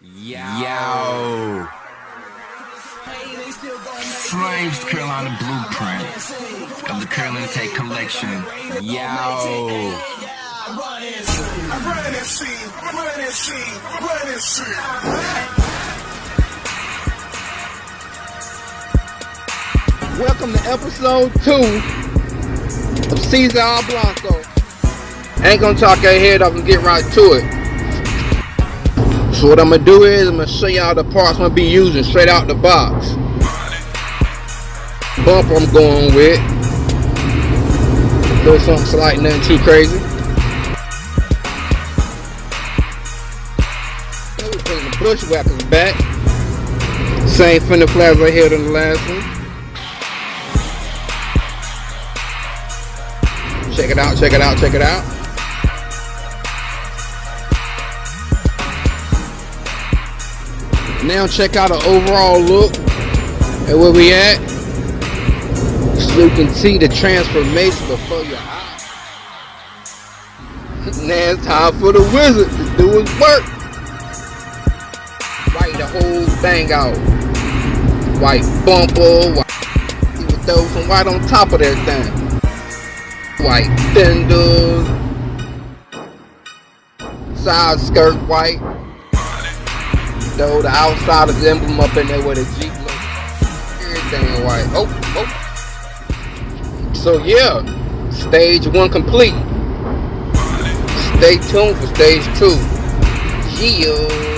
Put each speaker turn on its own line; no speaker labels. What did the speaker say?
Yo. Flames Carolina blueprint of the Carolina Tech collection. Yo.
Welcome to episode 2 of Cesar Blanco. I ain't gonna talk your head off and get right to it. So what I'm gonna do is I'm gonna show y'all the parts I'm gonna be using straight out the box. Bumper I'm going with. Do something slight, nothing too crazy. Then we bring the bushwhackers back. Same fender flares I held in the last one. Check it out, check it out, check it out. Now check out the overall look at where we at. So you can see the transformation before your eyes. Now it's time for the wizard to do his work. White the whole thing out. White bumper, white. He would throw some white on top of that thing. White fenders, side skirt white. Though the outside of the emblem up in there with a Jeep look, everything white. Oh. So yeah, stage 1 complete. Stay tuned for stage 2. Yeah.